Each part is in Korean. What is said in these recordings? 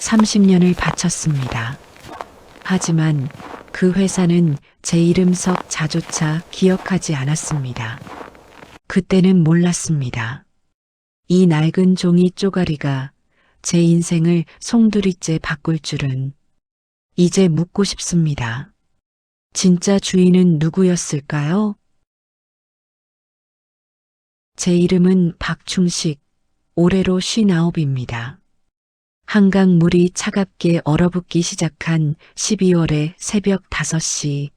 30년을 바쳤습니다. 하지만 그 회사는 제 이름석자조차 기억하지 않았습니다. 그때는 몰랐습니다. 이 낡은 종이 쪼가리가 제 인생을 송두리째 바꿀 줄은. 이제 묻고 싶습니다. 진짜 주인은 누구였을까요? 제 이름은 박충식, 올해로 59입니다. 한강 물이 차갑게 얼어붙기 시작한 12월의 새벽 5시.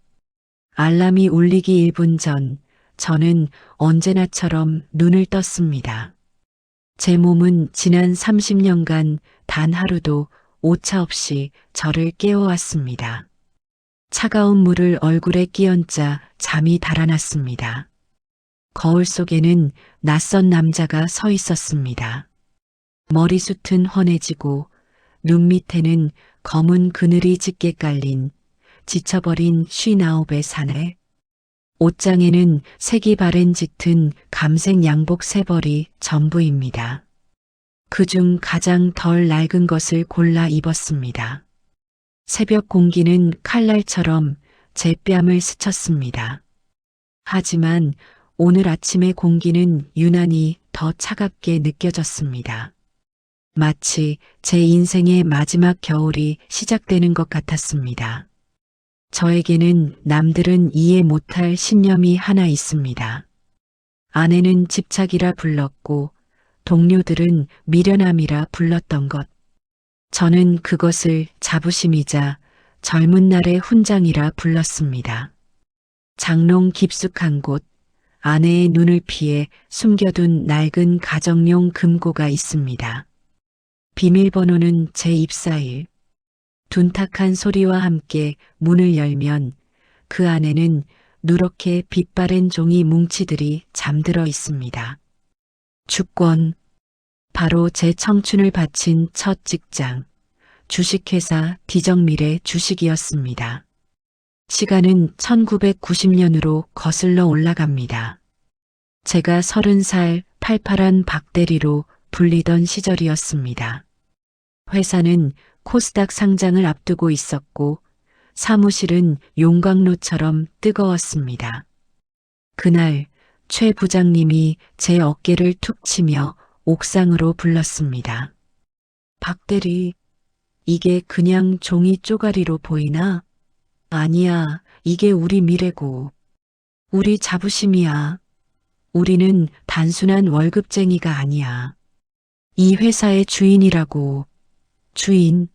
알람이 울리기 1분 전, 저는 언제나처럼 눈을 떴습니다. 제 몸은 지난 30년간 단 하루도 오차 없이 저를 깨워왔습니다. 차가운 물을 얼굴에 끼얹자 잠이 달아났습니다. 거울 속에는 낯선 남자가 서 있었습니다. 머리숱은 훤해지고 눈 밑에는 검은 그늘이 짙게 깔린 지쳐버린 59의 사내. 옷장에는 색이 바랜 짙은 감색 양복 3벌이 전부입니다. 그중 가장 덜 낡은 것을 골라 입었습니다. 새벽 공기는 칼날처럼 제 뺨을 스쳤습니다. 하지만 오늘 아침의 공기는 유난히 더 차갑게 느껴졌습니다. 마치 제 인생의 마지막 겨울이 시작되는 것 같았습니다. 저에게는 남들은 이해 못할 신념이 하나 있습니다. 아내는 집착이라 불렀고 동료들은 미련함이라 불렀던 것. 저는 그것을 자부심이자 젊은 날의 훈장이라 불렀습니다. 장롱 깊숙한 곳, 아내의 눈을 피해 숨겨둔 낡은 가정용 금고가 있습니다. 비밀번호는 제 입사일. 둔탁한 소리와 함께 문을 열면 그 안에는 누렇게 빛바랜 종이 뭉치들이 잠들어 있습니다. 주권. 바로 제 청춘을 바친 첫 직장, 주식회사 디정밀의 주식이었습니다. 시간은 1990년으로 거슬러 올라갑니다. 제가 30살 팔팔한 박대리로 불리던 시절이었습니다. 회사는 코스닥 상장을 앞두고 있었고 사무실은 용광로처럼 뜨거웠습니다. 그날 최 부장님이 제 어깨를 툭 치며 옥상으로 불렀습니다. 박대리, 이게 그냥 종이 쪼가리로 보이나? 아니야, 이게 우리 미래고. 우리 자부심이야. 우리는 단순한 월급쟁이가 아니야. 이 회사의 주인이라고. 주인.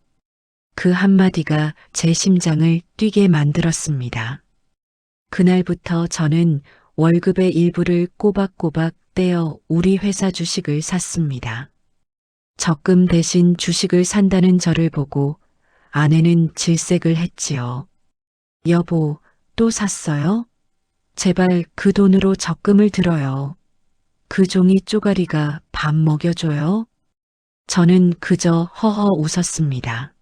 그 한마디가 제 심장을 뛰게 만들었습니다. 그날부터 저는 월급의 일부를 꼬박꼬박 떼어 우리 회사 주식을 샀습니다. 적금 대신 주식을 산다는 저를 보고 아내는 질색을 했지요. 여보, 또 샀어요? 제발 그 돈으로 적금을 들어요. 그 종이 쪼가리가 밥 먹여줘요? 저는 그저 허허 웃었습니다.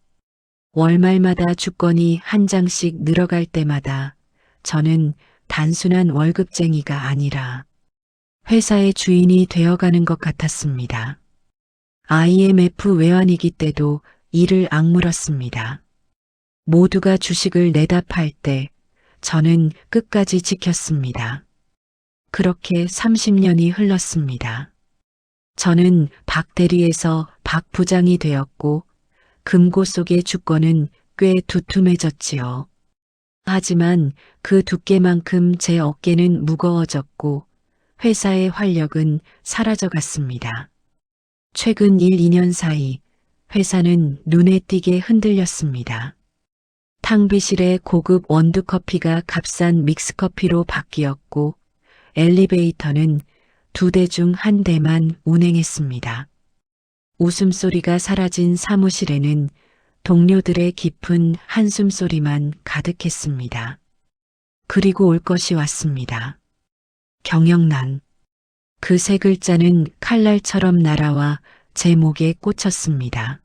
월말마다 주권이 한 장씩 늘어갈 때마다 저는 단순한 월급쟁이가 아니라 회사의 주인이 되어가는 것 같았습니다. IMF 외환위기 때도 이를 악물었습니다. 모두가 주식을 내다 팔 때 저는 끝까지 지켰습니다. 그렇게 30년이 흘렀습니다. 저는 박 대리에서 박 부장이 되었고 금고 속의 주권은 꽤 두툼해졌지요. 하지만 그 두께만큼 제 어깨는 무거워졌고 회사의 활력은 사라져갔습니다. 최근 1, 2년 사이 회사는 눈에 띄게 흔들렸습니다. 탕비실의 고급 원두커피가 값싼 믹스커피로 바뀌었고 엘리베이터는 2대 중 1대만 운행했습니다. 웃음소리가 사라진 사무실에는 동료들의 깊은 한숨소리만 가득했습니다. 그리고 올 것이 왔습니다. 경영난. 그 세 글자는 칼날처럼 날아와 제 목에 꽂혔습니다.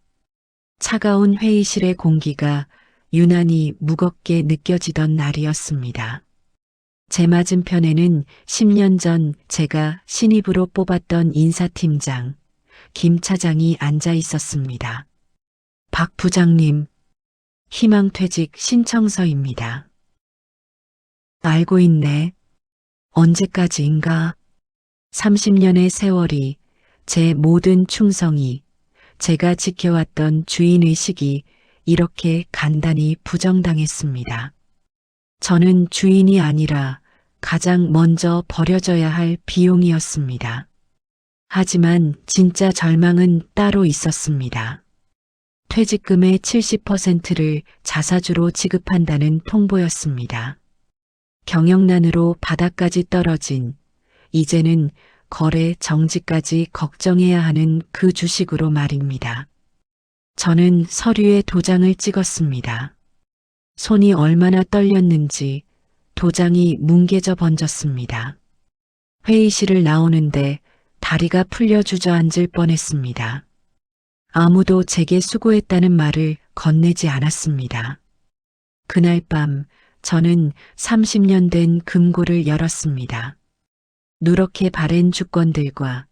차가운 회의실의 공기가 유난히 무겁게 느껴지던 날이었습니다. 제 맞은편에는 10년 전 제가 신입으로 뽑았던 인사팀장 김 차장이 앉아 있었습니다. 박 부장님, 희망퇴직 신청서입니다. 알고 있네. 언제까지인가? 30년의 세월이, 제 모든 충성이, 제가 지켜왔던 주인의식이 이렇게 간단히 부정당했습니다. 저는 주인이 아니라 가장 먼저 버려져야 할 비용이었습니다. 하지만 진짜 절망은 따로 있었습니다. 퇴직금의 70%를 자사주로 지급한다는 통보였습니다. 경영난으로 바닥까지 떨어진, 이제는 거래 정지까지 걱정해야 하는 그 주식으로 말입니다. 저는 서류에 도장을 찍었습니다. 손이 얼마나 떨렸는지 도장이 뭉개져 번졌습니다. 회의실을 나오는데 다리가 풀려 주저앉을 뻔했습니다. 아무도 제게 수고했다는 말을 건네지 않았습니다. 그날 밤 저는 30년 된 금고를 열었습니다. 누렇게 바랜 주권들과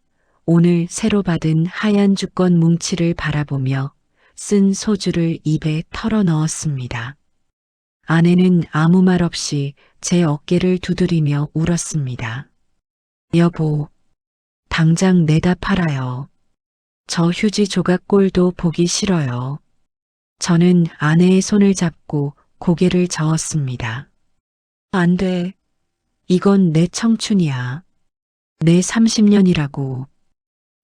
오늘 새로 받은 하얀 주권 뭉치를 바라보며 쓴 소주를 입에 털어 넣었습니다. 아내는 아무 말 없이 제 어깨를 두드리며 울었습니다. 여보, 당장 내다 팔아요. 저 휴지 조각 꼴도 보기 싫어요. 저는 아내의 손을 잡고 고개를 저었습니다. 안 돼. 이건 내 청춘이야. 내 30년이라고.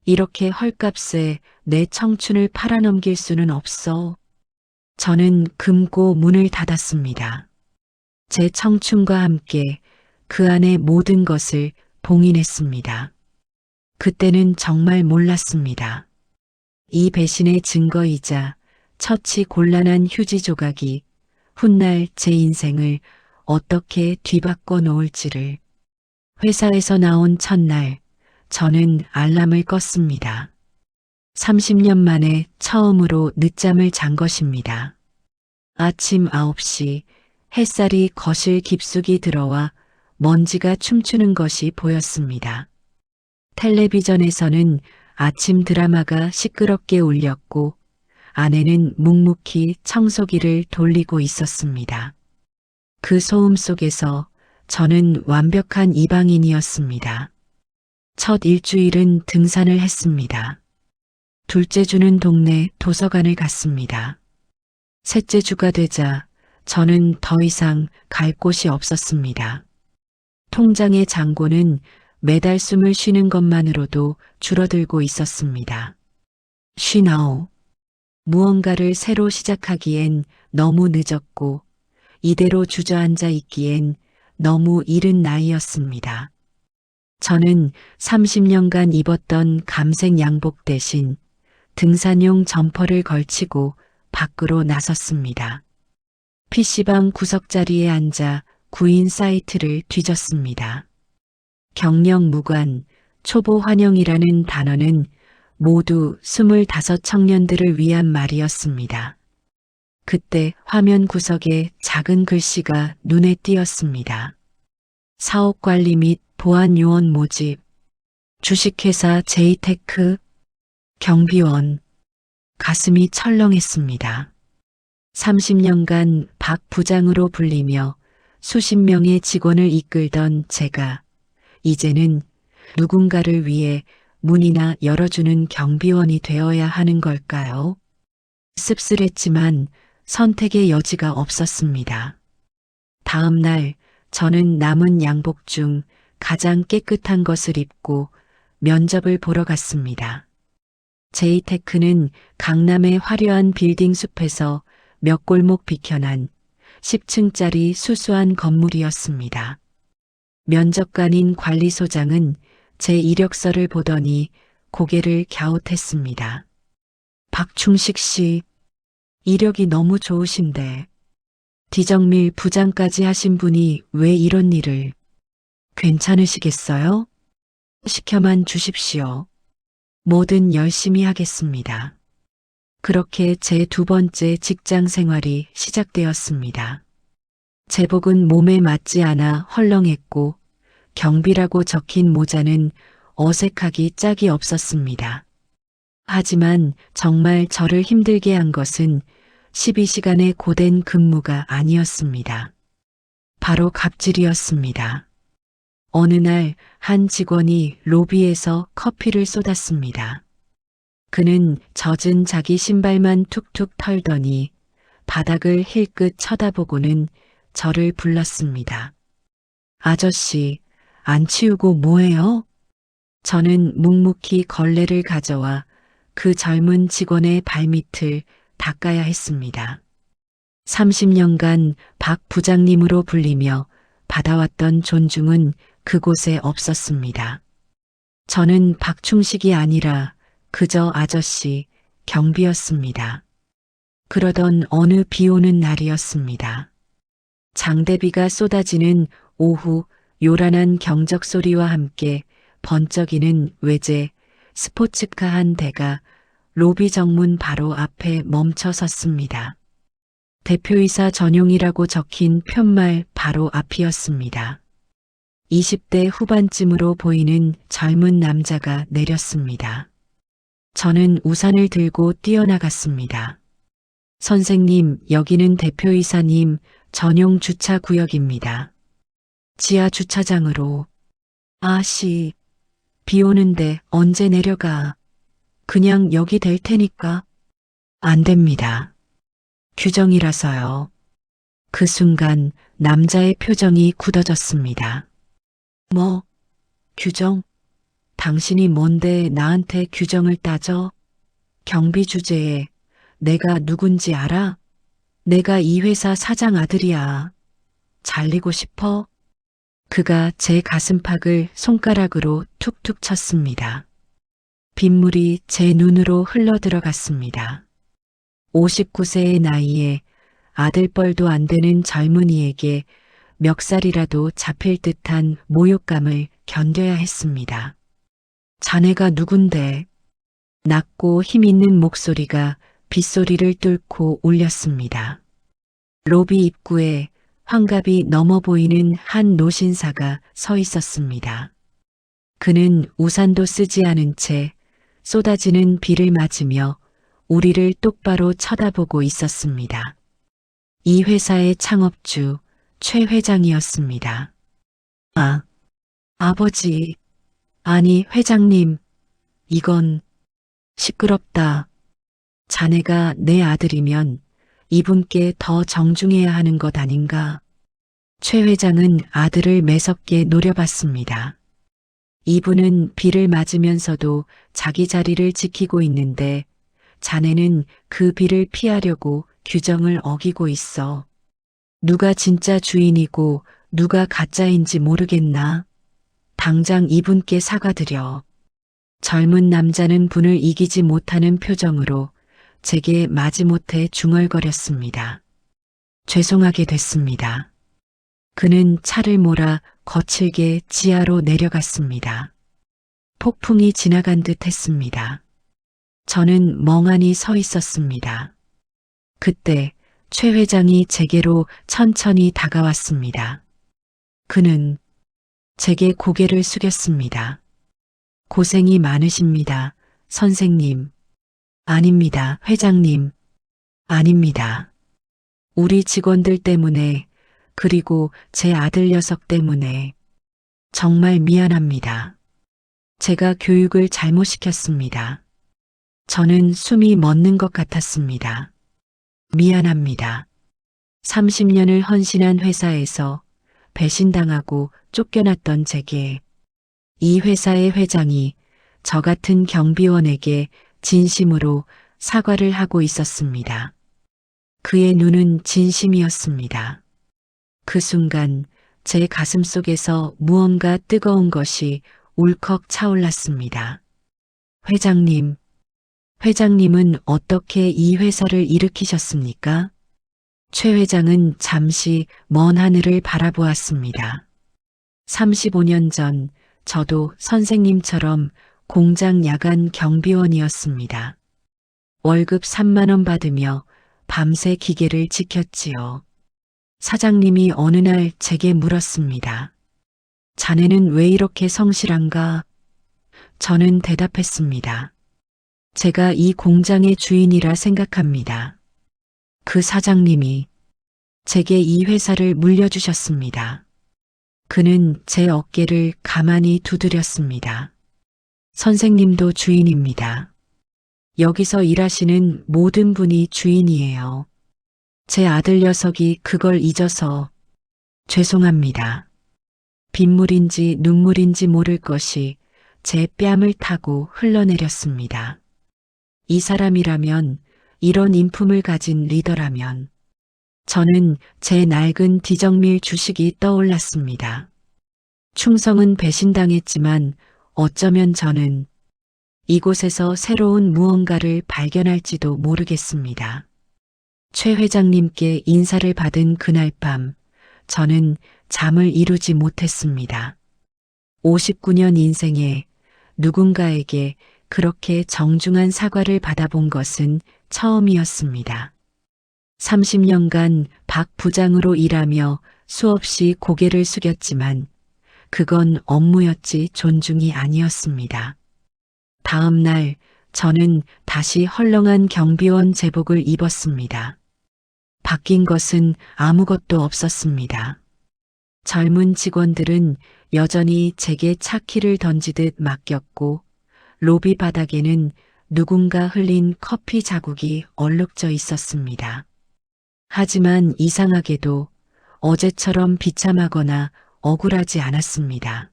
이렇게 헐값에 내 청춘을 팔아넘길 수는 없어. 저는 금고 문을 닫았습니다. 제 청춘과 함께 그 안의 모든 것을 봉인했습니다. 그때는 정말 몰랐습니다. 이 배신의 증거이자 처치 곤란한 휴지 조각이 훗날 제 인생을 어떻게 뒤바꿔 놓을지를. 회사에서 나온 첫날 저는 알람을 껐습니다. 30년 만에 처음으로 늦잠을 잔 것입니다. 아침 9시 햇살이 거실 깊숙이 들어와 먼지가 춤추는 것이 보였습니다. 텔레비전에서는 아침 드라마가 시끄럽게 울렸고 아내는 묵묵히 청소기를 돌리고 있었습니다. 그 소음 속에서 저는 완벽한 이방인이었습니다. 첫 일주일은 등산을 했습니다. 둘째 주는 동네 도서관을 갔습니다. 셋째 주가 되자 저는 더 이상 갈 곳이 없었습니다. 통장의 잔고는 매달 숨을 쉬는 것만으로도 줄어들고 있었습니다. 59. 무언가를 새로 시작하기엔 너무 늦었고 이대로 주저앉아 있기엔 너무 이른 나이였습니다. 저는 30년간 입었던 감색 양복 대신 등산용 점퍼를 걸치고 밖으로 나섰습니다. PC방 구석자리에 앉아 구인 사이트를 뒤졌습니다. 경력 무관, 초보 환영이라는 단어는 모두 25 청년들을 위한 말이었습니다. 그때 화면 구석에 작은 글씨가 눈에 띄었습니다. 사업관리 및 보안요원 모집, 주식회사 제이테크, 경비원. 가슴이 철렁했습니다. 30년간 박 부장으로 불리며 수십 명의 직원을 이끌던 제가 이제는 누군가를 위해 문이나 열어주는 경비원이 되어야 하는 걸까요? 씁쓸했지만 선택의 여지가 없었습니다. 다음 날 저는 남은 양복 중 가장 깨끗한 것을 입고 면접을 보러 갔습니다. 제이테크는 강남의 화려한 빌딩 숲에서 몇 골목 비켜난 10층짜리 수수한 건물이었습니다. 면접관인 관리소장은 제 이력서를 보더니 고개를 갸웃했습니다. 박충식 씨, 이력이 너무 좋으신데 디정밀 부장까지 하신 분이 왜 이런 일을. 괜찮으시겠어요? 시켜만 주십시오. 뭐든 열심히 하겠습니다. 그렇게 제 두 번째 직장 생활이 시작되었습니다. 제복은 몸에 맞지 않아 헐렁했고 경비라고 적힌 모자는 어색하기 짝이 없었습니다. 하지만 정말 저를 힘들게 한 것은 12시간의 고된 근무가 아니었습니다. 바로 갑질이었습니다. 어느 날 한 직원이 로비에서 커피를 쏟았습니다. 그는 젖은 자기 신발만 툭툭 털더니 바닥을 힐끗 쳐다보고는 저를 불렀습니다. 아저씨, 안 치우고 뭐해요? 저는 묵묵히 걸레를 가져와 그 젊은 직원의 발밑을 닦아야 했습니다. 30년간 박 부장님으로 불리며 받아왔던 존중은 그곳에 없었습니다. 저는 박충식이 아니라 그저 아저씨, 경비였습니다. 그러던 어느 비 오는 날이었습니다. 장대비가 쏟아지는 오후 요란한 경적 소리와 함께 번쩍이는 외제 스포츠카 한 대가 로비 정문 바로 앞에 멈춰 섰습니다. 대표이사 전용이라고 적힌 편말 바로 앞이었습니다. 20대 후반쯤으로 보이는 젊은 남자가 내렸습니다. 저는 우산을 들고 뛰어나갔습니다. 선생님, 여기는 대표이사님 전용 주차 구역입니다. 지하 주차장으로. 아씨, 비 오는데 언제 내려가? 그냥 여기 댈 테니까. 안 됩니다. 규정이라서요. 그 순간 남자의 표정이 굳어졌습니다. 뭐, 규정? 당신이 뭔데 나한테 규정을 따져? 경비 주제에 내가 누군지 알아? 내가 이 회사 사장 아들이야. 잘리고 싶어? 그가 제 가슴팍을 손가락으로 툭툭 쳤습니다. 빗물이 제 눈으로 흘러 들어갔습니다. 59세의 나이에 아들뻘도 안 되는 젊은이에게 멱살이라도 잡힐 듯한 모욕감을 견뎌야 했습니다. 자네가 누군데? 낮고 힘있는 목소리가 빗소리를 뚫고 울렸습니다. 로비 입구에 환갑이 넘어 보이는 한 노신사가 서 있었습니다. 그는 우산도 쓰지 않은 채 쏟아지는 비를 맞으며 우리를 똑바로 쳐다보고 있었습니다. 이 회사의 창업주 최 회장이었습니다. 아, 아버지, 아니 회장님, 이건 시끄럽다. 자네가 내 아들이면 이분께 더 정중해야 하는 것 아닌가? 최 회장은 아들을 매섭게 노려봤습니다. 이분은 비를 맞으면서도 자기 자리를 지키고 있는데 자네는 그 비를 피하려고 규정을 어기고 있어. 누가 진짜 주인이고 누가 가짜인지 모르겠나? 당장 이분께 사과드려. 젊은 남자는 분을 이기지 못하는 표정으로 제게 마지못해 중얼거렸습니다. 죄송하게 됐습니다. 그는 차를 몰아 거칠게 지하로 내려갔습니다. 폭풍이 지나간 듯 했습니다. 저는 멍하니 서 있었습니다. 그때 최 회장이 제게로 천천히 다가왔습니다. 그는 제게 고개를 숙였습니다. 고생이 많으십니다, 선생님. 아닙니다, 회장님. 아닙니다. 우리 직원들 때문에, 그리고 제 아들 녀석 때문에 정말 미안합니다. 제가 교육을 잘못 시켰습니다. 저는 숨이 멎는 것 같았습니다. 미안합니다. 30년을 헌신한 회사에서 배신당하고 쫓겨났던 제게 이 회사의 회장이 저 같은 경비원에게 진심으로 사과를 하고 있었습니다. 그의 눈은 진심이었습니다. 그 순간 제 가슴 속에서 무언가 뜨거운 것이 울컥 차올랐습니다. 회장님, 회장님은 어떻게 이 회사를 일으키셨습니까? 최 회장은 잠시 먼 하늘을 바라보았습니다. 35년 전 저도 선생님처럼 공장 야간 경비원이었습니다. 월급 3만 원 받으며 밤새 기계를 지켰지요. 사장님이 어느 날 제게 물었습니다. 자네는 왜 이렇게 성실한가? 저는 대답했습니다. 제가 이 공장의 주인이라 생각합니다. 그 사장님이 제게 이 회사를 물려주셨습니다. 그는 제 어깨를 가만히 두드렸습니다. 선생님도 주인입니다. 여기서 일하시는 모든 분이 주인이에요. 제 아들 녀석이 그걸 잊어서 죄송합니다. 빗물인지 눈물인지 모를 것이 제 뺨을 타고 흘러내렸습니다. 이 사람이라면, 이런 인품을 가진 리더라면, 저는 제 낡은 디정밀 주식이 떠올랐습니다. 충성은 배신당했지만 어쩌면 저는 이곳에서 새로운 무언가를 발견할지도 모르겠습니다. 최 회장님께 인사를 받은 그날 밤, 저는 잠을 이루지 못했습니다. 59년 인생에 누군가에게 그렇게 정중한 사과를 받아본 것은 처음이었습니다. 30년간 박 부장으로 일하며 수없이 고개를 숙였지만 그건 업무였지 존중이 아니었습니다. 다음 날 저는 다시 헐렁한 경비원 제복을 입었습니다. 바뀐 것은 아무것도 없었습니다. 젊은 직원들은 여전히 제게 차키를 던지듯 맡겼고 로비 바닥에는 누군가 흘린 커피 자국이 얼룩져 있었습니다. 하지만 이상하게도 어제처럼 비참하거나 억울하지 않았습니다.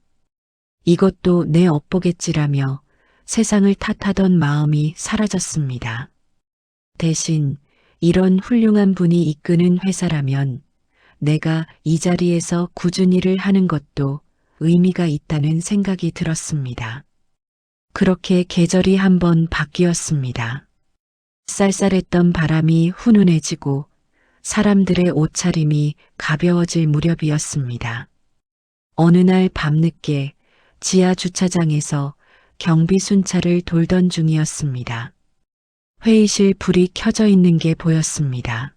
이것도 내 업보겠지라며 세상을 탓하던 마음이 사라졌습니다. 대신 이런 훌륭한 분이 이끄는 회사라면 내가 이 자리에서 꾸준히 일을 하는 것도 의미가 있다는 생각이 들었습니다. 그렇게 계절이 한번 바뀌었습니다. 쌀쌀했던 바람이 훈훈해지고 사람들의 옷차림이 가벼워질 무렵이었습니다. 어느 날 밤늦게 지하 주차장에서 경비 순찰을 돌던 중이었습니다. 회의실 불이 켜져 있는 게 보였습니다.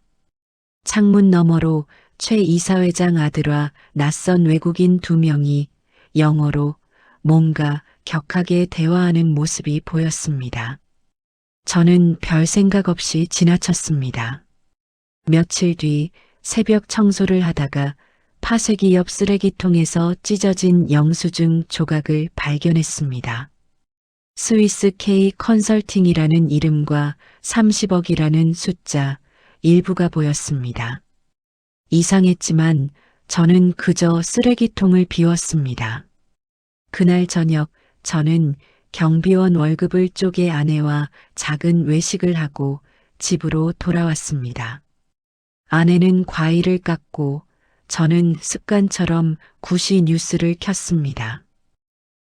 창문 너머로 최 이사회장 아들과 낯선 외국인 2명이 영어로 뭔가 격하게 대화하는 모습이 보였습니다. 저는 별 생각 없이 지나쳤습니다. 며칠 뒤 새벽 청소를 하다가 파쇄기 옆 쓰레기통에서 찢어진 영수증 조각을 발견했습니다. 스위스 K 컨설팅이라는 이름과 30억이라는 숫자 일부가 보였습니다. 이상했지만 저는 그저 쓰레기통을 비웠습니다. 그날 저녁 저는 경비원 월급을 쪼개 아내와 작은 외식을 하고 집으로 돌아왔습니다. 아내는 과일을 깎고 저는 습관처럼 구시 뉴스를 켰습니다.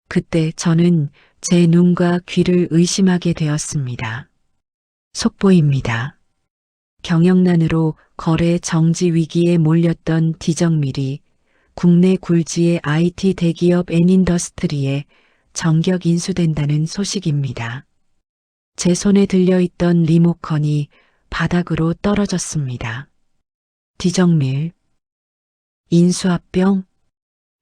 그때 저는 제 눈과 귀를 의심하게 되었습니다. 속보입니다. 경영난으로 거래 정지 위기에 몰렸던 디정밀이 국내 굴지의 IT 대기업 N인더스트리에 정격 인수된다는 소식입니다. 제 손에 들려있던 리모컨이 바닥으로 떨어졌습니다. 디정밀, 인수합병,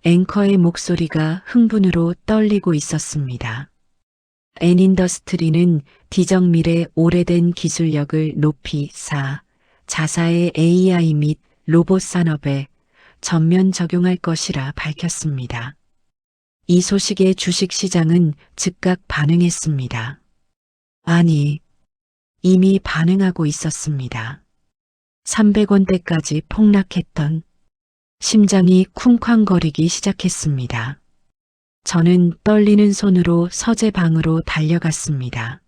앵커의 목소리가 흥분으로 떨리고 있었습니다. N인더스트리는 디정밀의 오래된 기술력을 높이 자사의 AI 및 로봇 산업에 전면 적용할 것이라 밝혔습니다. 이 소식에 주식시장은 즉각 반응했습니다. 아니, 이미 반응하고 있었습니다. 300원대까지 폭락했던 심장이 쿵쾅거리기 시작했습니다. 저는 떨리는 손으로 서재방으로 달려갔습니다.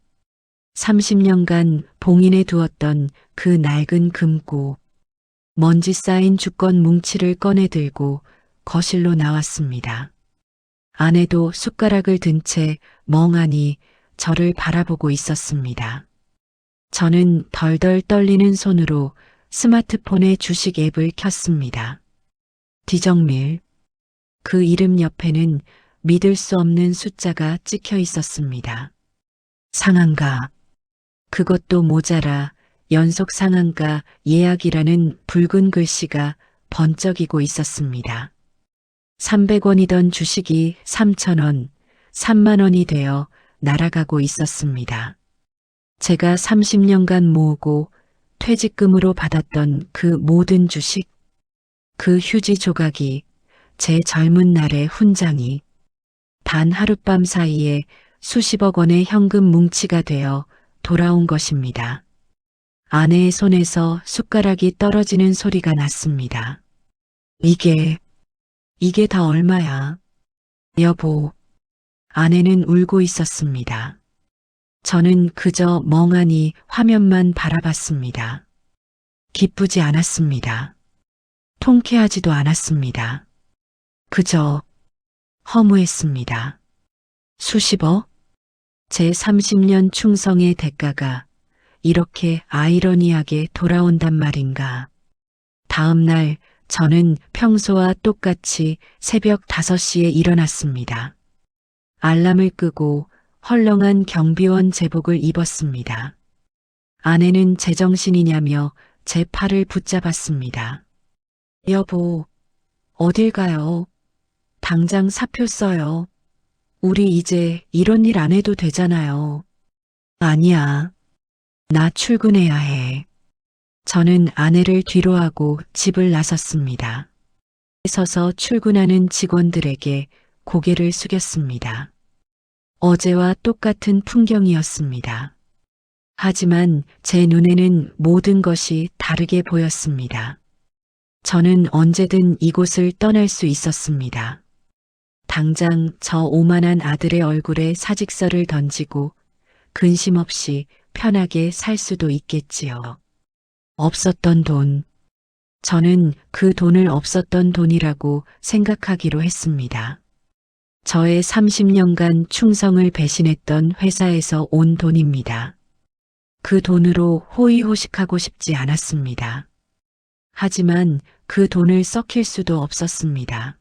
30년간 봉인해 두었던 그 낡은 금고, 먼지 쌓인 주권 뭉치를 꺼내 들고 거실로 나왔습니다. 아내도 숟가락을 든 채 멍하니 저를 바라보고 있었습니다. 저는 덜덜 떨리는 손으로 스마트폰의 주식 앱을 켰습니다. 디정밀, 그 이름 옆에는 믿을 수 없는 숫자가 찍혀 있었습니다. 상한가, 그것도 모자라 연속 상한가 예약이라는 붉은 글씨가 번쩍이고 있었습니다. 300원이던 주식이 3,000원, 3만 원이 되어 날아가고 있었습니다. 제가 30년간 모으고 퇴직금으로 받았던 그 모든 주식, 그 휴지 조각이, 제 젊은 날의 훈장이 단 하룻밤 사이에 수십억 원의 현금 뭉치가 되어 돌아온 것입니다. 아내의 손에서 숟가락이 떨어지는 소리가 났습니다. 이게 다 얼마야? 여보. 아내는 울고 있었습니다. 저는 그저 멍하니 화면만 바라봤습니다. 기쁘지 않았습니다. 통쾌하지도 않았습니다. 그저 허무했습니다. 수십억? 제 30년 충성의 대가가 이렇게 아이러니하게 돌아온단 말인가. 다음 날 저는 평소와 똑같이 새벽 5시에 일어났습니다. 알람을 끄고 헐렁한 경비원 제복을 입었습니다. 아내는 제정신이냐며 제 팔을 붙잡았습니다. 여보, 어딜 가요? 당장 사표 써요. 우리 이제 이런 일 안 해도 되잖아요. 아니야. 나 출근해야 해. 저는 아내를 뒤로하고 집을 나섰습니다. 서서 출근하는 직원들에게 고개를 숙였습니다. 어제와 똑같은 풍경이었습니다. 하지만 제 눈에는 모든 것이 다르게 보였습니다. 저는 언제든 이곳을 떠날 수 있었습니다. 당장 저 오만한 아들의 얼굴에 사직서를 던지고 근심 없이 편하게 살 수도 있겠지요. 없었던 돈. 저는 그 돈을 없었던 돈이라고 생각하기로 했습니다. 저의 30년간 충성을 배신했던 회사에서 온 돈입니다. 그 돈으로 호의호식하고 싶지 않았습니다. 하지만 그 돈을 썩힐 수도 없었습니다.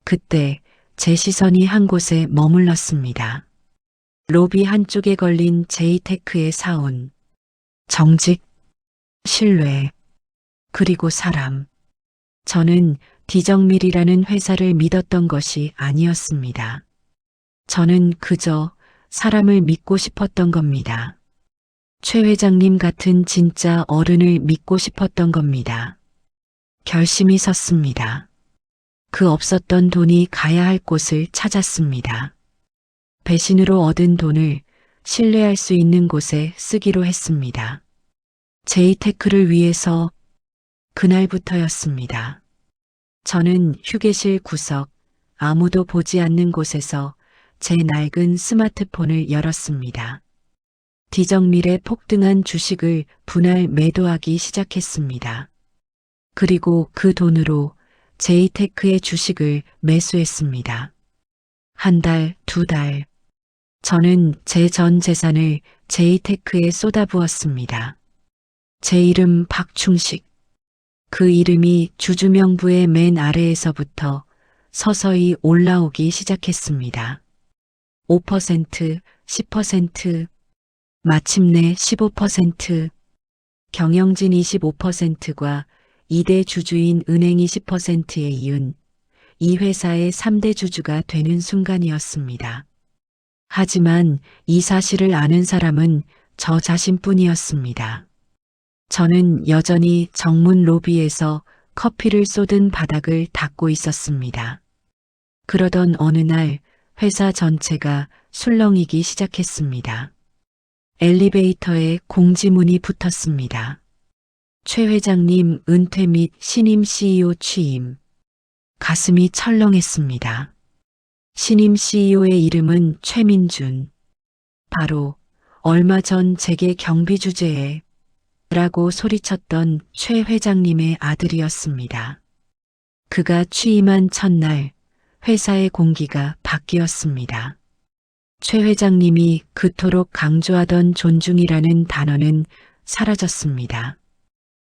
그때 제 시선이 한 곳에 머물렀습니다. 로비 한쪽에 걸린 제이테크의 사온, 정직, 신뢰, 그리고 사람. 저는 디정밀이라는 회사를 믿었던 것이 아니었습니다. 저는 그저 사람을 믿고 싶었던 겁니다. 최 회장님 같은 진짜 어른을 믿고 싶었던 겁니다. 결심이 섰습니다. 그 없었던 돈이 가야 할 곳을 찾았습니다. 배신으로 얻은 돈을 신뢰할 수 있는 곳에 쓰기로 했습니다. 제이테크를 위해서 그날부터였습니다. 저는 휴게실 구석, 아무도 보지 않는 곳에서 제 낡은 스마트폰을 열었습니다. 디정밀의 폭등한 주식을 분할 매도하기 시작했습니다. 그리고 그 돈으로 제이테크의 주식을 매수했습니다. 한 달, 2달. 저는 제 전 재산을 제이테크에 쏟아부었습니다. 제 이름 박충식. 그 이름이 주주명부의 맨 아래에서부터 서서히 올라오기 시작했습니다. 5%, 10%, 마침내 15%, 경영진 25%과 2대 주주인 은행 20%에 이은 이 회사의 3대 주주가 되는 순간이었습니다. 하지만 이 사실을 아는 사람은 저 자신뿐이었습니다. 저는 여전히 정문 로비에서 커피를 쏟은 바닥을 닦고 있었습니다. 그러던 어느 날 회사 전체가 술렁이기 시작했습니다. 엘리베이터에 공지문이 붙었습니다. 최 회장님 은퇴 및 신임 CEO 취임. 가슴이 철렁했습니다. 신임 CEO의 이름은 최민준. 바로 얼마 전 제게 경비 주제에 라고 소리쳤던 최 회장님의 아들이었습니다. 그가 취임한 첫날 회사의 공기가 바뀌었습니다. 최 회장님이 그토록 강조하던 존중이라는 단어는 사라졌습니다.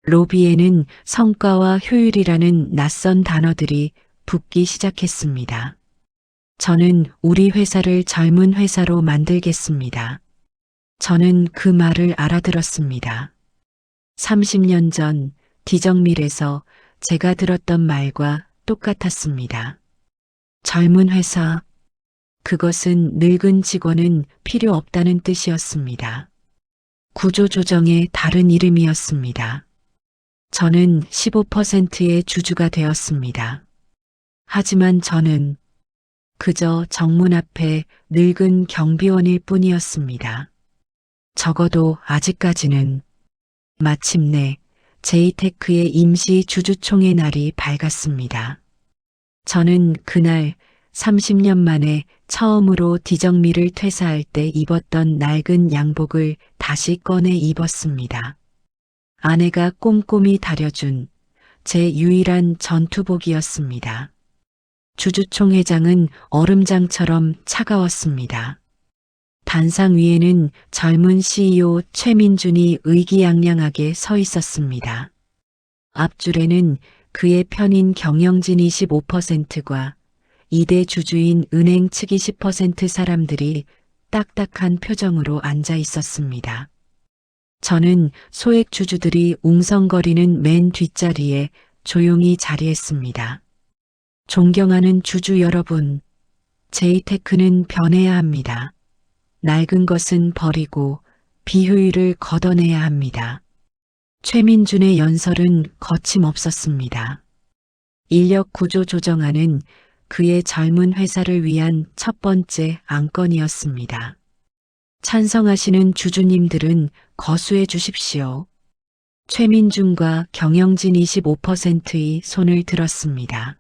로비에는 성과와 효율이라는 낯선 단어들이 붙기 시작했습니다. 저는 우리 회사를 젊은 회사로 만들겠습니다. 저는 그 말을 알아들었습니다. 30년 전 디정밀에서 제가 들었던 말과 똑같았습니다. 젊은 회사, 그것은 늙은 직원은 필요 없다는 뜻이었습니다. 구조조정의 다른 이름이었습니다. 저는 15%의 주주가 되었습니다. 하지만 저는 그저 정문 앞에 늙은 경비원일 뿐이었습니다. 적어도 아직까지는. 마침내 제이테크의 임시 주주총회 날이 밝았습니다. 저는 그날 30년 만에 처음으로 디정미를 퇴사할 때 입었던 낡은 양복을 다시 꺼내 입었습니다. 아내가 꼼꼼히 다려준 제 유일한 전투복이었습니다. 주주총회장은 얼음장처럼 차가웠습니다. 단상 위에는 젊은 CEO 최민준이 의기양양하게 서 있었습니다. 앞줄에는 그의 편인 경영진 25%과 2대 주주인 은행 측 20% 사람들이 딱딱한 표정으로 앉아 있었습니다. 저는 소액 주주들이 웅성거리는 맨 뒷자리에 조용히 자리했습니다. 존경하는 주주 여러분, 제이테크는 변해야 합니다. 낡은 것은 버리고 비효율을 걷어내야 합니다. 최민준의 연설은 거침없었습니다. 인력 구조 조정안은 그의 젊은 회사를 위한 첫 번째 안건이었습니다. 찬성하시는 주주님들은 거수해 주십시오. 최민준과 경영진 25%의 손을 들었습니다.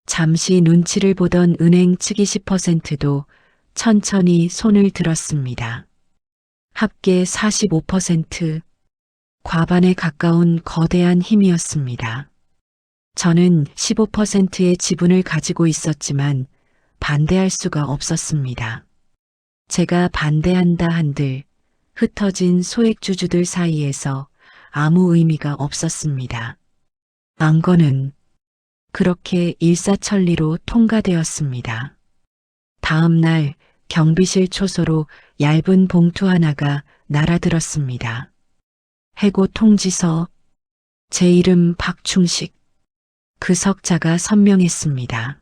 잠시 눈치를 보던 은행 측 20%도 천천히 손을 들었습니다. 합계 45%, 과반에 가까운 거대한 힘이었습니다. 저는 15%의 지분을 가지고 있었지만 반대할 수가 없었습니다. 제가 반대한다 한들 흩어진 소액주주들 사이에서 아무 의미가 없었습니다. 안건은 그렇게 일사천리로 통과되었습니다. 다음 날 경비실 초소로 얇은 봉투 하나가 날아들었습니다. 해고 통지서, 제 이름 박충식. 그 석자가 선명했습니다.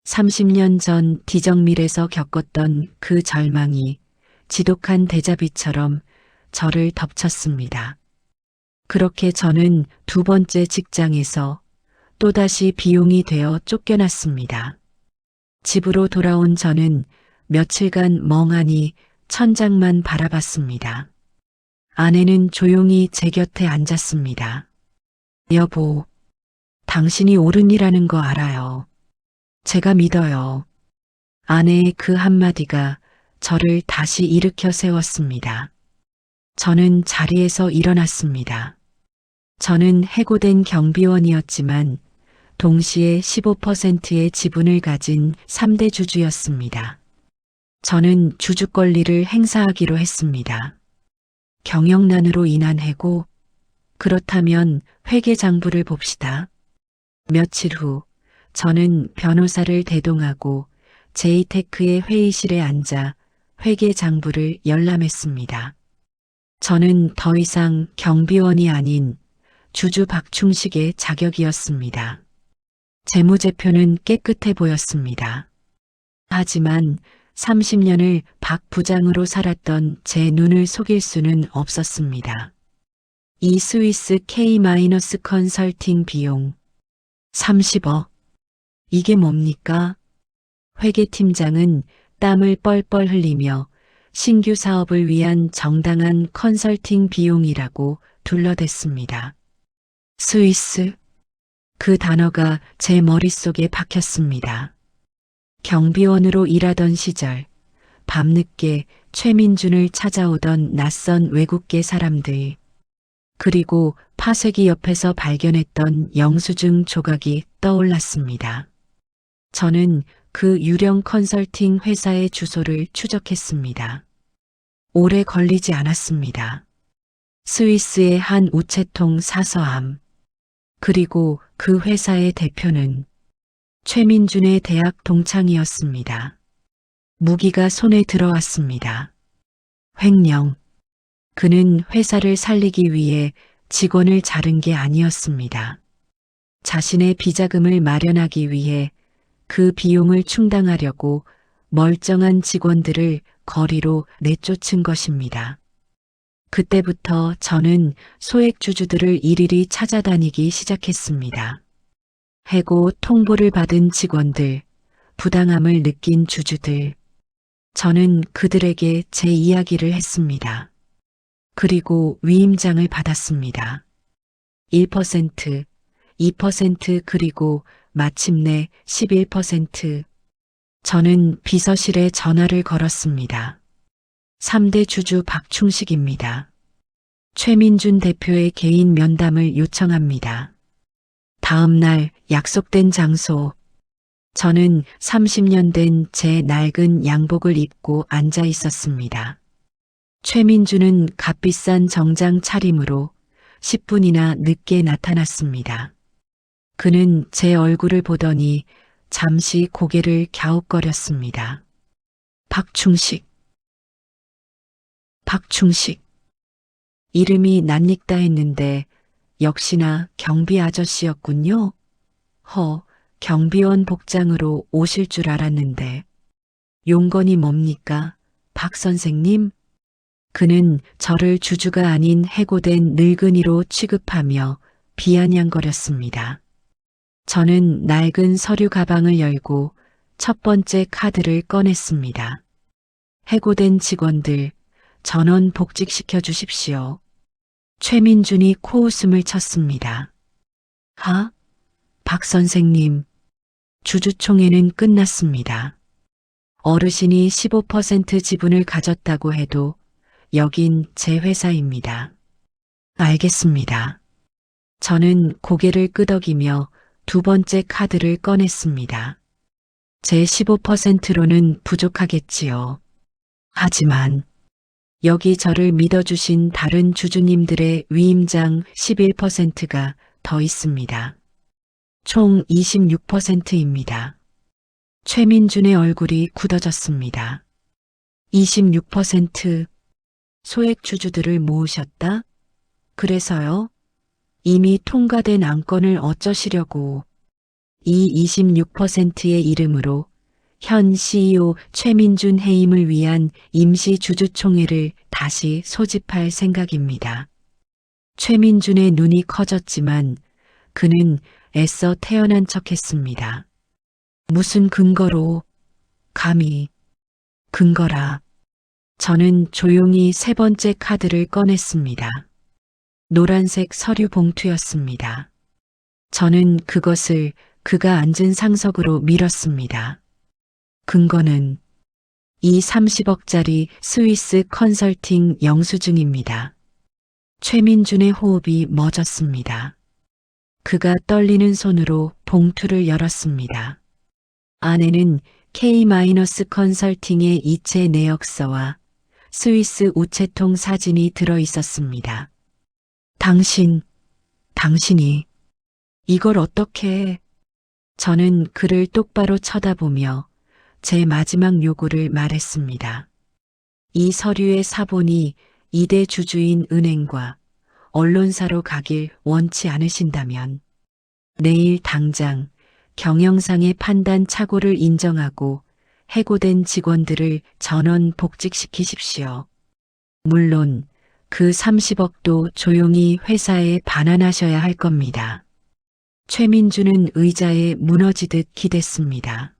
30년 전 디정밀에서 겪었던 그 절망이 지독한 대자비처럼 저를 덮쳤습니다. 그렇게 저는 두 번째 직장에서 또다시 비용이 되어 쫓겨났습니다. 집으로 돌아온 저는 며칠간 멍하니 천장만 바라봤습니다. 아내는 조용히 제 곁에 앉았습니다. 여보, 당신이 옳은 일하는 거 알아요. 제가 믿어요. 아내의 그 한마디가 저를 다시 일으켜 세웠습니다. 저는 자리에서 일어났습니다. 저는 해고된 경비원이었지만 동시에 15%의 지분을 가진 3대 주주였습니다. 저는 주주 권리를 행사하기로 했습니다. 경영난으로 인한 해고, 그렇다면 회계장부를 봅시다. 며칠 후 저는 변호사를 대동하고 제이테크의 회의실에 앉아 회계장부를 열람했습니다. 저는 더 이상 경비원이 아닌 주주 박충식의 자격이었습니다. 재무제표는 깨끗해 보였습니다. 하지만 30년을 박 부장으로 살았던 제 눈을 속일 수는 없었습니다. 이 스위스 K-컨설팅 비용 30억. 이게 뭡니까? 회계팀장은 땀을 뻘뻘 흘리며 신규 사업을 위한 정당한 컨설팅 비용이라고 둘러댔습니다. 스위스. 그 단어가 제 머릿속에 박혔습니다. 경비원으로 일하던 시절 밤늦게 최민준을 찾아오던 낯선 외국계 사람들, 그리고 파쇄기 옆에서 발견했던 영수증 조각이 떠올랐습니다. 저는 그 유령 컨설팅 회사의 주소를 추적했습니다. 오래 걸리지 않았습니다. 스위스의 한 우체통 사서함, 그리고 그 회사의 대표는 최민준의 대학 동창이었습니다. 무기가 손에 들어왔습니다. 횡령. 그는 회사를 살리기 위해 직원을 자른 게 아니었습니다. 자신의 비자금을 마련하기 위해 그 비용을 충당하려고 멀쩡한 직원들을 거리로 내쫓은 것입니다. 그때부터 저는 소액주주들을 일일이 찾아다니기 시작했습니다. 해고 통보를 받은 직원들, 부당함을 느낀 주주들. 저는 그들에게 제 이야기를 했습니다. 그리고 위임장을 받았습니다. 1%, 2% 그리고 마침내 11%. 저는 비서실에 전화를 걸었습니다. 3대 주주 박충식입니다. 최민준 대표의 개인 면담을 요청합니다. 다음 날 약속된 장소. 저는 30년 된 제 낡은 양복을 입고 앉아 있었습니다. 최민준은 값비싼 정장 차림으로 10분이나 늦게 나타났습니다. 그는 제 얼굴을 보더니 잠시 고개를 갸웃거렸습니다. 박충식. 박충식. 이름이 낯익다 했는데 역시나 경비 아저씨였군요. 경비원 복장으로 오실 줄 알았는데. 용건이 뭡니까? 박 선생님? 그는 저를 주주가 아닌 해고된 늙은이로 취급하며 비아냥거렸습니다. 저는 낡은 서류 가방을 열고 첫 번째 카드를 꺼냈습니다. 해고된 직원들, 전원 복직시켜 주십시오. 최민준이 코웃음을 쳤습니다. 박 선생님, 주주총회는 끝났습니다. 어르신이 15% 지분을 가졌다고 해도 여긴 제 회사입니다. 알겠습니다. 저는 고개를 끄덕이며 두 번째 카드를 꺼냈습니다. 제 15%로는 부족하겠지요. 하지만 여기 저를 믿어주신 다른 주주님들의 위임장 11%가 더 있습니다. 총 26%입니다. 최민준의 얼굴이 굳어졌습니다. 26%. 소액 주주들을 모으셨다? 그래서요? 이미 통과된 안건을 어쩌시려고. 이 26%의 이름으로 현 CEO 최민준 해임을 위한 임시 주주총회를 다시 소집할 생각입니다. 최민준의 눈이 커졌지만 그는 애써 태연한 척했습니다. 무슨 근거로? 감히. 근거라. 저는 조용히 세 번째 카드를 꺼냈습니다. 노란색 서류 봉투였습니다. 저는 그것을 그가 앉은 상석으로 밀었습니다. 근거는 이 30억짜리 스위스 컨설팅 영수증입니다. 최민준의 호흡이 멎었습니다. 그가 떨리는 손으로 봉투를 열었습니다. 안에는 K-컨설팅의 이체 내역서와 스위스 우체통 사진이 들어 있었습니다. 당신이 이걸 어떻게 해? 저는 그를 똑바로 쳐다보며 제 마지막 요구를 말했습니다. 이 서류의 사본이 2대 주주인 은행과 언론사로 가길 원치 않으신다면 내일 당장 경영상의 판단 착오를 인정하고 해고된 직원들을 전원 복직시키십시오. 물론 그 30억도 조용히 회사에 반환하셔야 할 겁니다. 최민준은 의자에 무너지듯 기댔습니다.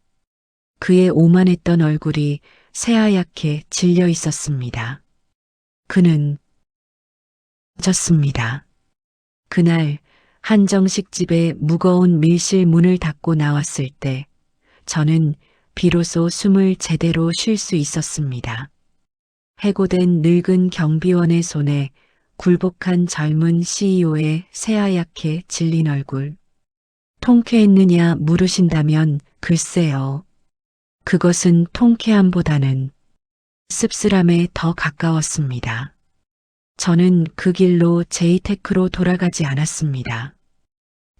그의 오만했던 얼굴이 새하얗게 질려 있었습니다. 그는 졌습니다. 그날 한정식 집의 무거운 밀실 문을 닫고 나왔을 때 저는 비로소 숨을 제대로 쉴 수 있었습니다. 해고된 늙은 경비원의 손에 굴복한 젊은 CEO의 새하얗게 질린 얼굴. 통쾌했느냐 물으신다면 글쎄요. 그것은 통쾌함보다는 씁쓸함에 더 가까웠습니다. 저는 그 길로 제이테크로 돌아가지 않았습니다.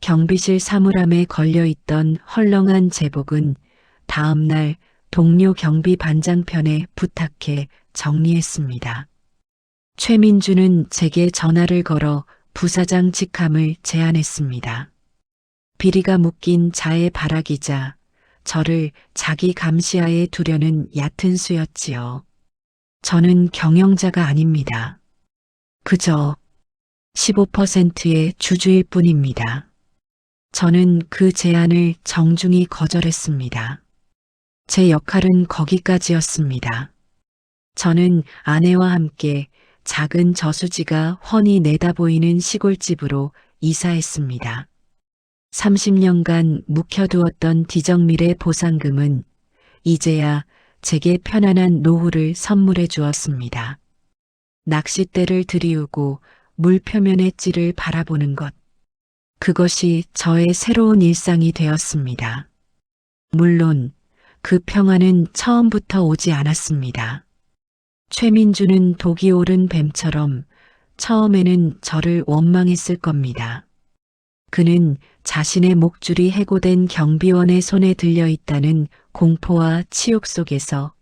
경비실 사물함에 걸려있던 헐렁한 제복은 다음 날 동료 경비 반장편에 부탁해 정리했습니다. 최민준은 제게 전화를 걸어 부사장 직함을 제안했습니다. 비리가 묶인 자의 바라기자 저를 자기 감시하에 두려는 얕은 수였지요. 저는 경영자가 아닙니다. 그저 15%의 주주일 뿐입니다. 저는 그 제안을 정중히 거절했습니다. 제 역할은 거기까지였습니다. 저는 아내와 함께 작은 저수지가 훤히 내다보이는 시골집으로 이사했습니다. 30년간 묵혀두었던 디정밀의 보상금은 이제야 제게 편안한 노후를 선물해 주었습니다. 낚싯대를 들이우고 물 표면의 찌를 바라보는 것. 그것이 저의 새로운 일상이 되었습니다. 물론 그 평화는 처음부터 오지 않았습니다. 최민주는 독이 오른 뱀처럼 처음에는 저를 원망했을 겁니다. 그는 자신의 목줄이 해고된 경비원의 손에 들려 있다는 공포와 치욕 속에서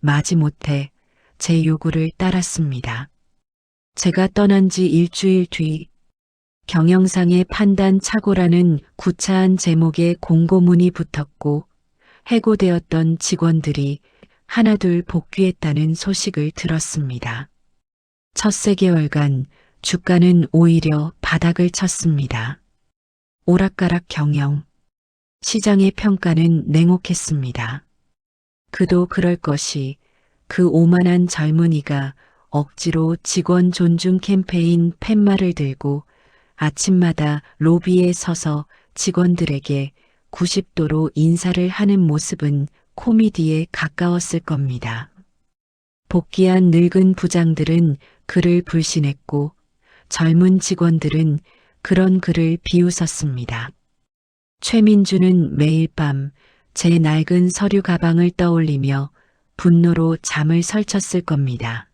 마지못해 제 요구를 따랐습니다. 제가 떠난 지 일주일 뒤 경영상의 판단 착오라는 구차한 제목의 공고문이 붙었고 해고되었던 직원들이 하나둘 복귀했다는 소식을 들었습니다. 첫 세 개월간 주가는 오히려 바닥을 쳤습니다. 오락가락 경영. 시장의 평가는 냉혹했습니다. 그도 그럴 것이 그 오만한 젊은이가 억지로 직원 존중 캠페인 팻말을 들고 아침마다 로비에 서서 직원들에게 90도로 인사를 하는 모습은 코미디에 가까웠을 겁니다. 복귀한 늙은 부장들은 그를 불신했고 젊은 직원들은 그런 그를 비웃었습니다. 최민주는 매일 밤 제 낡은 서류 가방을 떠올리며 분노로 잠을 설쳤을 겁니다.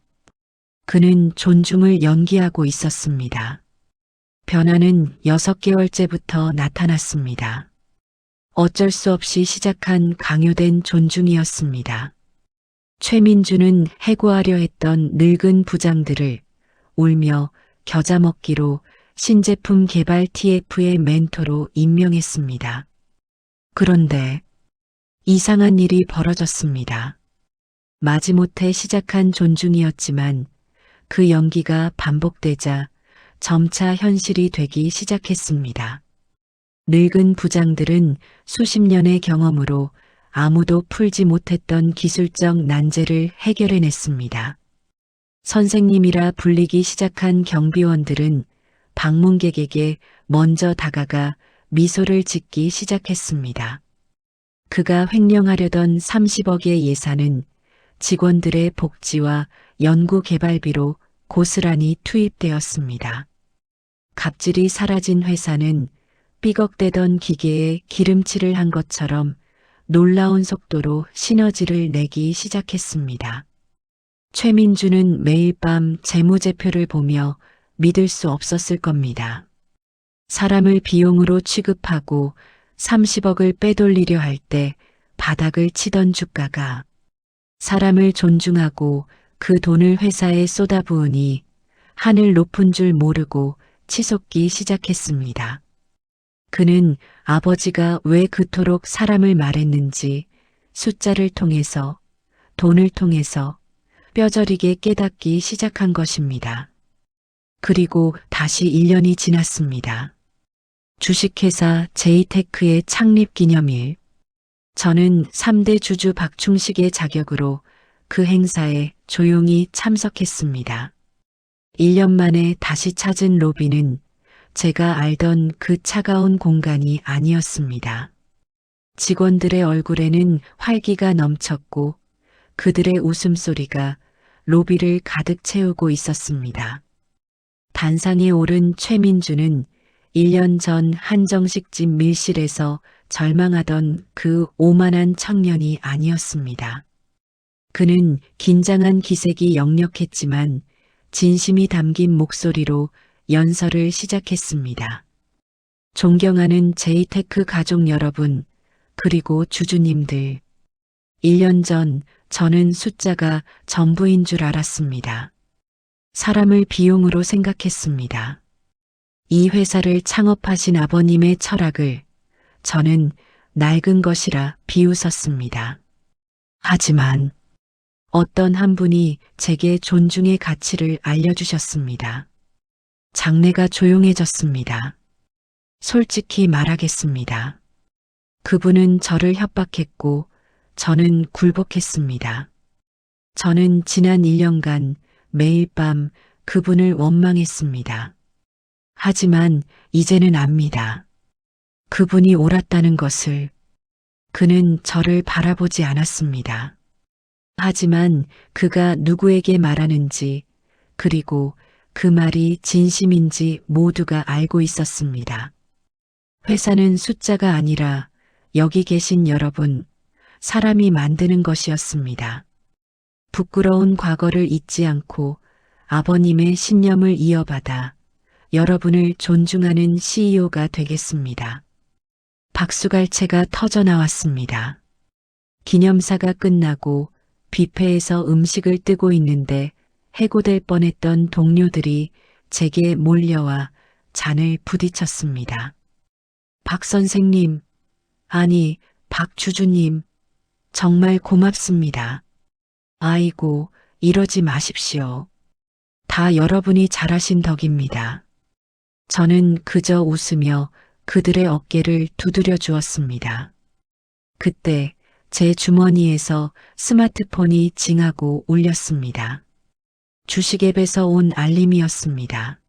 그는 존중을 연기하고 있었습니다. 변화는 6개월째부터 나타났습니다. 어쩔 수 없이 시작한 강요된 존중이었습니다. 최민주는 해고하려 했던 늙은 부장들을 울며 겨자 먹기로 신제품 개발 TF의 멘토로 임명했습니다. 그런데 이상한 일이 벌어졌습니다. 마지못해 시작한 존중이었지만 그 연기가 반복되자 점차 현실이 되기 시작했습니다. 늙은 부장들은 수십 년의 경험으로 아무도 풀지 못했던 기술적 난제를 해결해냈습니다. 선생님이라 불리기 시작한 경비원들은 방문객에게 먼저 다가가 미소를 짓기 시작했습니다. 그가 횡령하려던 30억의 예산은 직원들의 복지와 연구개발비로 고스란히 투입되었습니다. 갑질이 사라진 회사는 삐걱대던 기계에 기름칠을 한 것처럼 놀라운 속도로 시너지를 내기 시작했습니다. 최민주는 매일 밤 재무제표를 보며 믿을 수 없었을 겁니다. 사람을 비용으로 취급하고 30억을 빼돌리려 할 때 바닥을 치던 주가가 사람을 존중하고 그 돈을 회사에 쏟아부으니 하늘 높은 줄 모르고 치솟기 시작했습니다. 그는 아버지가 왜 그토록 사람을 말했는지 숫자를 통해서 돈을 통해서 뼈저리게 깨닫기 시작한 것입니다. 그리고 다시 1년이 지났습니다. 주식회사 제이테크의 창립 기념일. 저는 3대 주주 박충식의 자격으로 그 행사에 조용히 참석했습니다. 1년 만에 다시 찾은 로비는 제가 알던 그 차가운 공간이 아니었습니다. 직원들의 얼굴에는 활기가 넘쳤고 그들의 웃음소리가 로비를 가득 채우고 있었습니다. 단상에 오른 최민주는 1년 전 한정식집 밀실에서 절망하던 그 오만한 청년이 아니었습니다. 그는 긴장한 기색이 역력했지만 진심이 담긴 목소리로 연설을 시작했습니다. 존경하는 제이테크 가족 여러분, 그리고 주주님들. 1년 전 저는 숫자가 전부인 줄 알았습니다. 사람을 비용으로 생각했습니다. 이 회사를 창업하신 아버님의 철학을 저는 낡은 것이라 비웃었습니다. 하지만 어떤 한 분이 제게 존중의 가치를 알려주셨습니다. 장내가 조용해졌습니다. 솔직히 말하겠습니다. 그분은 저를 협박했고 저는 굴복했습니다. 저는 지난 1년간 매일 밤 그분을 원망했습니다. 하지만 이제는 압니다. 그분이 옳았다는 것을. 그는 저를 바라보지 않았습니다. 하지만 그가 누구에게 말하는지, 그리고 그 말이 진심인지 모두가 알고 있었습니다. 회사는 숫자가 아니라 여기 계신 여러분, 사람이 만드는 것이었습니다. 부끄러운 과거를 잊지 않고 아버님의 신념을 이어받아 여러분을 존중하는 CEO가 되겠습니다. 박수갈채가 터져 나왔습니다. 기념사가 끝나고 뷔페에서 음식을 뜨고 있는데 해고될 뻔했던 동료들이 제게 몰려와 잔을 부딪혔습니다. 박 선생님, 아니, 박 주주님, 정말 고맙습니다. 아이고, 이러지 마십시오. 다 여러분이 잘하신 덕입니다. 저는 그저 웃으며 그들의 어깨를 두드려 주었습니다. 그때 제 주머니에서 스마트폰이 징하고 울렸습니다. 주식앱에서 온 알림이었습니다.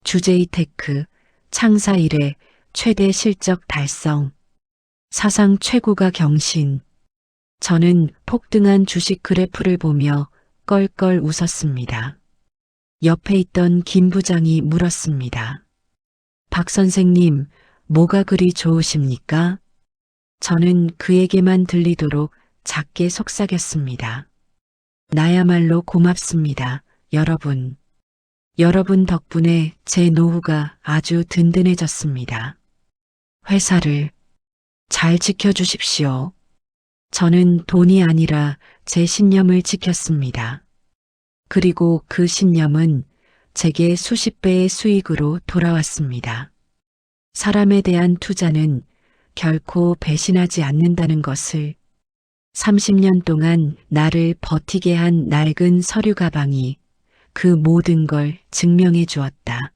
주제이테크 창사 이래 최대 실적 달성, 사상 최고가 경신. 저는 폭등한 주식 그래프를 보며 껄껄 웃었습니다. 옆에 있던 김 부장이 물었습니다. 박 선생님, 뭐가 그리 좋으십니까? 저는 그에게만 들리도록 작게 속삭였습니다. 나야말로 고맙습니다, 여러분. 여러분 덕분에 제 노후가 아주 든든해졌습니다. 회사를 잘 지켜주십시오. 저는 돈이 아니라 제 신념을 지켰습니다. 그리고 그 신념은 제게 수십 배의 수익으로 돌아왔습니다. 사람에 대한 투자는 결코 배신하지 않는다는 것을 30년 동안 나를 버티게 한 낡은 서류 가방이 그 모든 걸 증명해 주었다.